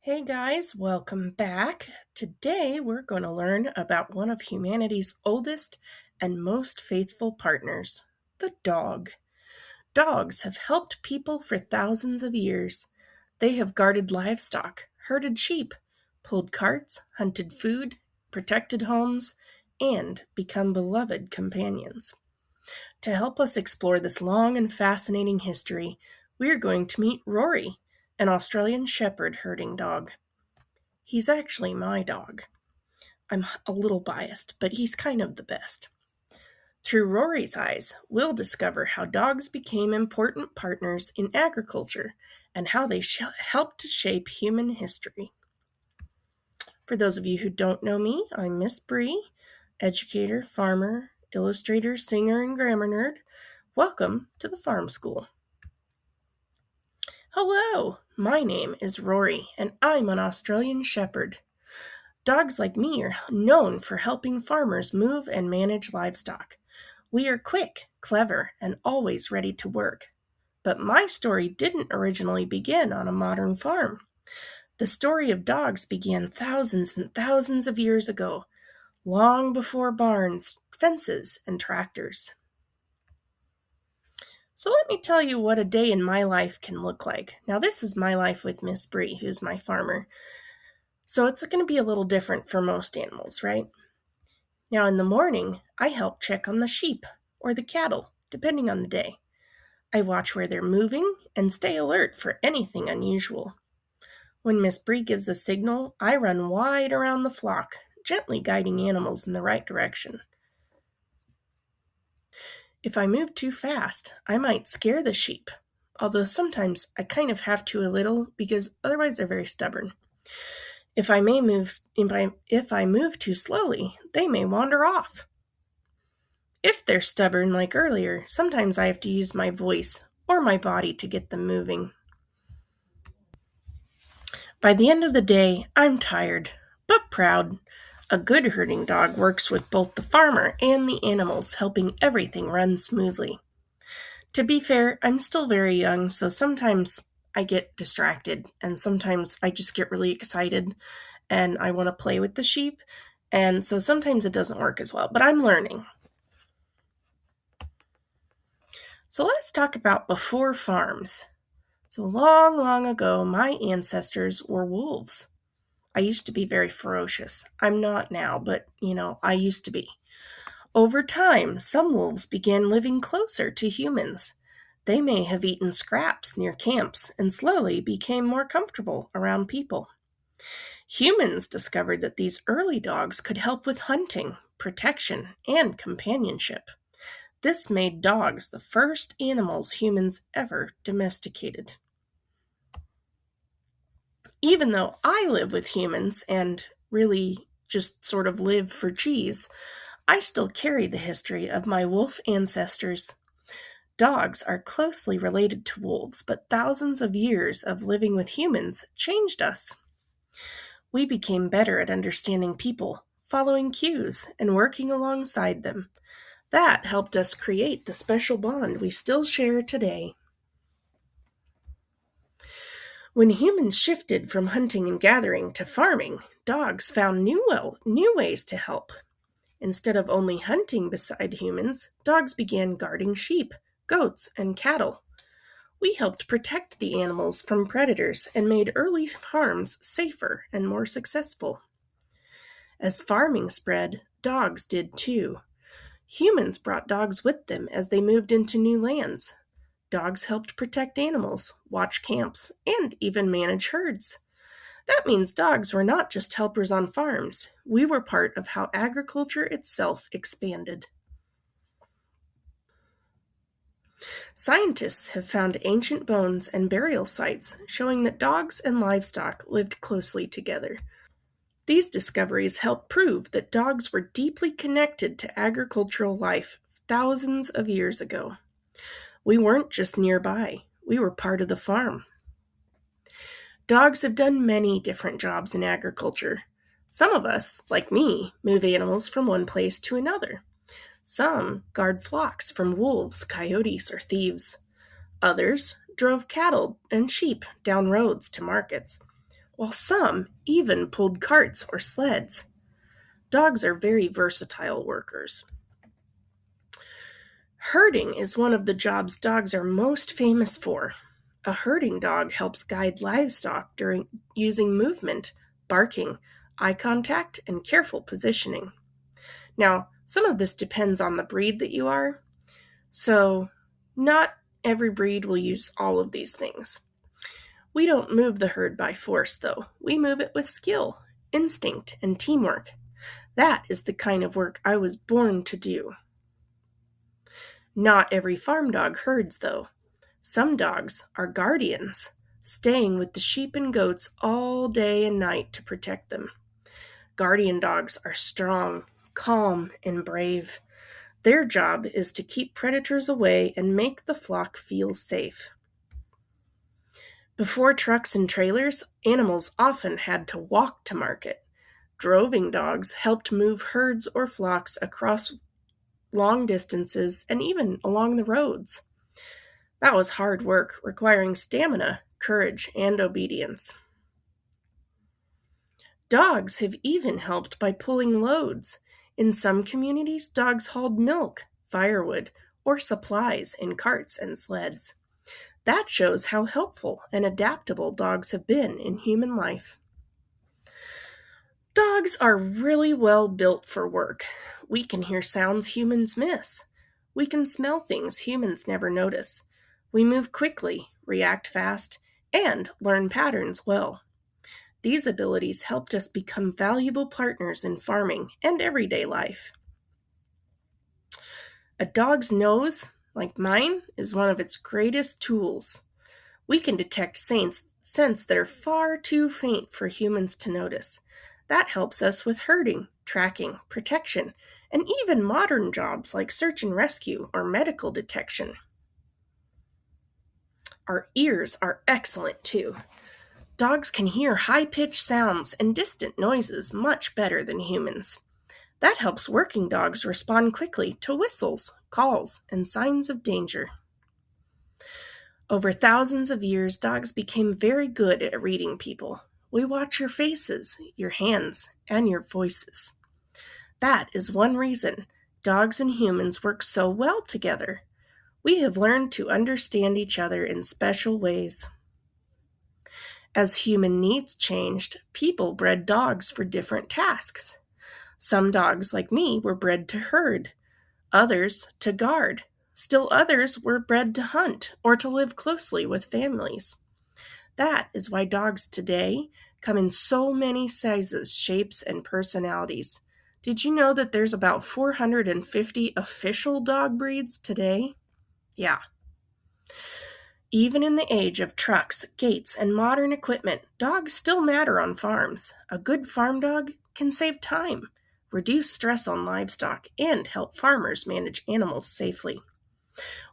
Hey guys, welcome back. Today we're going to learn about one of humanity's oldest and most faithful partners, the dog. Dogs have helped people for thousands of years. They have guarded livestock, herded sheep, pulled carts, hunted food, protected homes, and become beloved companions. To help us explore this long and fascinating history, we are going to meet Rory, an Australian Shepherd herding dog. He's actually my dog. I'm a little biased, but he's kind of the best. Through Rory's eyes, we'll discover how dogs became important partners in agriculture and how they helped to shape human history. For those of you who don't know me, I'm Miss Bree, educator, farmer, illustrator, singer, and grammar nerd. Welcome to the Farm School. Hello, my name is Rory, and I'm an Australian Shepherd. Dogs like me are known for helping farmers move and manage livestock. We are quick, clever, and always ready to work. But my story didn't originally begin on a modern farm. The story of dogs began thousands and thousands of years ago, long before barns, fences, and tractors. So let me tell you what a day in my life can look like. Now this is my life with Miss Bree, who's my farmer. So it's going to be a little different for most animals, right? Now in the morning, I help check on the sheep or the cattle, depending on the day. I watch where they're moving and stay alert for anything unusual. When Miss Bree gives a signal, I run wide around the flock, gently guiding animals in the right direction. If I move too fast, I might scare the sheep, although sometimes I kind of have to a little because otherwise they're very stubborn. If I move too slowly, they may wander off. If they're stubborn like earlier, sometimes I have to use my voice or my body to get them moving. By the end of the day, I'm tired, but proud. A good herding dog works with both the farmer and the animals, helping everything run smoothly. To be fair, I'm still very young, so sometimes I get distracted, and sometimes I just get really excited, and I want to play with the sheep, and so sometimes it doesn't work as well, but I'm learning. So let's talk about before farms. So long, long ago, my ancestors were wolves. I used to be very ferocious. I'm not now, but, I used to be. Over time, some wolves began living closer to humans. They may have eaten scraps near camps and slowly became more comfortable around people. Humans discovered that these early dogs could help with hunting, protection, and companionship. This made dogs the first animals humans ever domesticated. Even though I live with humans and really just sort of live for cheese, I still carry the history of my wolf ancestors. Dogs are closely related to wolves, but thousands of years of living with humans changed us. We became better at understanding people, following cues, and working alongside them. That helped us create the special bond we still share today. When humans shifted from hunting and gathering to farming, dogs found new ways to help. Instead of only hunting beside humans, dogs began guarding sheep, goats, and cattle. We helped protect the animals from predators and made early farms safer and more successful. As farming spread, dogs did too. Humans brought dogs with them as they moved into new lands. Dogs helped protect animals, watch camps, and even manage herds. That means dogs were not just helpers on farms. We were part of how agriculture itself expanded. Scientists have found ancient bones and burial sites showing that dogs and livestock lived closely together. These discoveries help prove that dogs were deeply connected to agricultural life thousands of years ago. We weren't just nearby, we were part of the farm. Dogs have done many different jobs in agriculture. Some of us, like me, move animals from one place to another. Some guard flocks from wolves, coyotes, or thieves. Others drove cattle and sheep down roads to markets. while some even pulled carts or sleds. Dogs are very versatile workers. Herding is one of the jobs dogs are most famous for. A herding dog helps guide livestock during using movement, barking, eye contact, and careful positioning. Now, some of this depends on the breed that you are, so not every breed will use all of these things. We don't move the herd by force, though. We move it with skill, instinct, and teamwork. That is the kind of work I was born to do. Not every farm dog herds, though. Some dogs are guardians, staying with the sheep and goats all day and night to protect them. Guardian dogs are strong, calm, and brave. Their job is to keep predators away and make the flock feel safe. Before trucks and trailers, animals often had to walk to market. Droving dogs helped move herds or flocks across long distances and even along the roads. That was hard work, requiring stamina, courage, and obedience. Dogs have even helped by pulling loads. In some communities, dogs hauled milk, firewood, or supplies in carts and sleds. That shows how helpful and adaptable dogs have been in human life. Dogs are really well built for work. We can hear sounds humans miss. We can smell things humans never notice. We move quickly, react fast, and learn patterns well. These abilities helped us become valuable partners in farming and everyday life. A dog's nose, like mine, is one of its greatest tools. We can detect scents that are far too faint for humans to notice. That helps us with herding, tracking, protection, and even modern jobs like search and rescue or medical detection. Our ears are excellent too. Dogs can hear high-pitched sounds and distant noises much better than humans. That helps working dogs respond quickly to whistles, calls, and signs of danger. Over thousands of years, dogs became very good at reading people. We watch your faces, your hands, and your voices. That is one reason dogs and humans work so well together. We have learned to understand each other in special ways. As human needs changed, people bred dogs for different tasks. Some dogs, like me, were bred to herd, others to guard. Still others were bred to hunt or to live closely with families. That is why dogs today come in so many sizes, shapes, and personalities. Did you know that there's about 450 official dog breeds today? Yeah. Even in the age of trucks, gates, and modern equipment, dogs still matter on farms. A good farm dog can save time, reduce stress on livestock, and help farmers manage animals safely.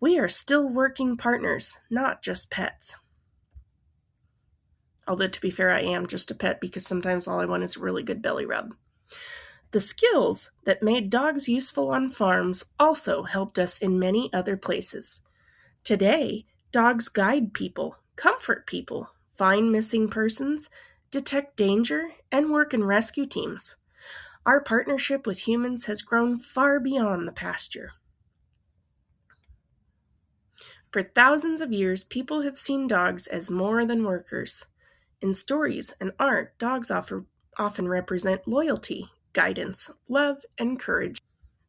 We are still working partners, not just pets. Although, to be fair, I am just a pet because sometimes all I want is a really good belly rub. The skills that made dogs useful on farms also helped us in many other places. Today, dogs guide people, comfort people, find missing persons, detect danger, and work in rescue teams. Our partnership with humans has grown far beyond the pasture. For thousands of years, people have seen dogs as more than workers. In stories and art, dogs often represent loyalty, guidance, love, and courage.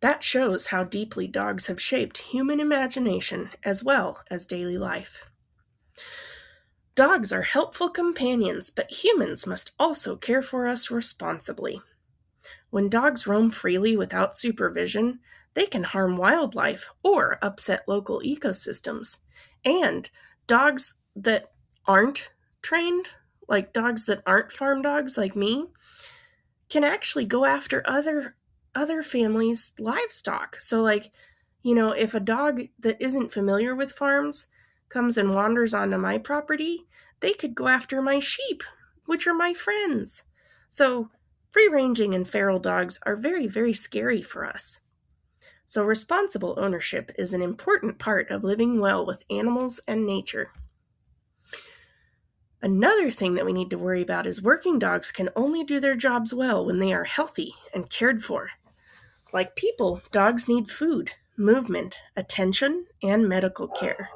That shows how deeply dogs have shaped human imagination as well as daily life. Dogs are helpful companions, but humans must also care for us responsibly. When dogs roam freely without supervision, they can harm wildlife or upset local ecosystems. And dogs that aren't trained, like dogs that aren't farm dogs like me, can actually go after other families' livestock. So if a dog that isn't familiar with farms comes and wanders onto my property, they could go after my sheep, which are my friends. So free-ranging and feral dogs are very, very scary for us. So responsible ownership is an important part of living well with animals and nature. Another thing that we need to worry about is working dogs can only do their jobs well when they are healthy and cared for. Like people, dogs need food, movement, attention, and medical care.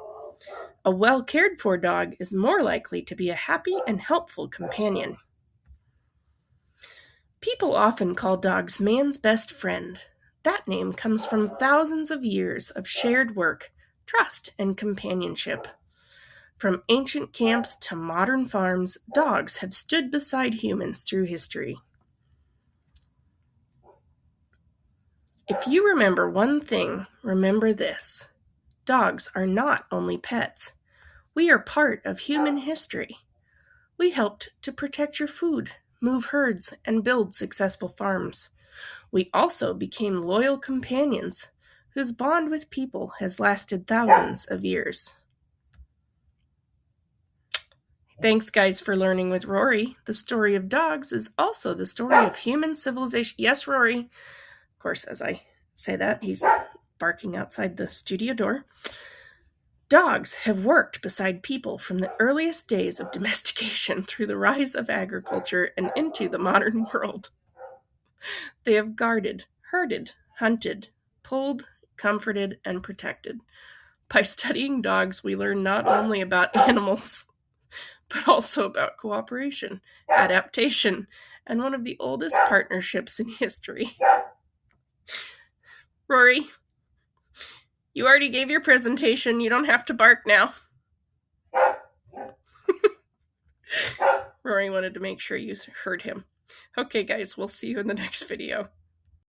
A well cared for dog is more likely to be a happy and helpful companion. People often call dogs man's best friend. That name comes from thousands of years of shared work, trust, and companionship. From ancient camps to modern farms, dogs have stood beside humans through history. If you remember one thing, remember this. Dogs are not only pets. We are part of human history. We helped to protect your food, move herds, and build successful farms. We also became loyal companions whose bond with people has lasted thousands of years. Thanks, guys, for learning with Rory. The story of dogs is also the story of human civilization. Yes, Rory. Of course, as I say that, he's barking outside the studio door. Dogs have worked beside people from the earliest days of domestication through the rise of agriculture and into the modern world. They have guarded, herded, hunted, pulled, comforted, and protected. By studying dogs, we learn not only about animals, but also about cooperation, adaptation, and one of the oldest partnerships in history. Rory, you already gave your presentation. You don't have to bark now. Rory wanted to make sure you heard him. Okay, guys, we'll see you in the next video.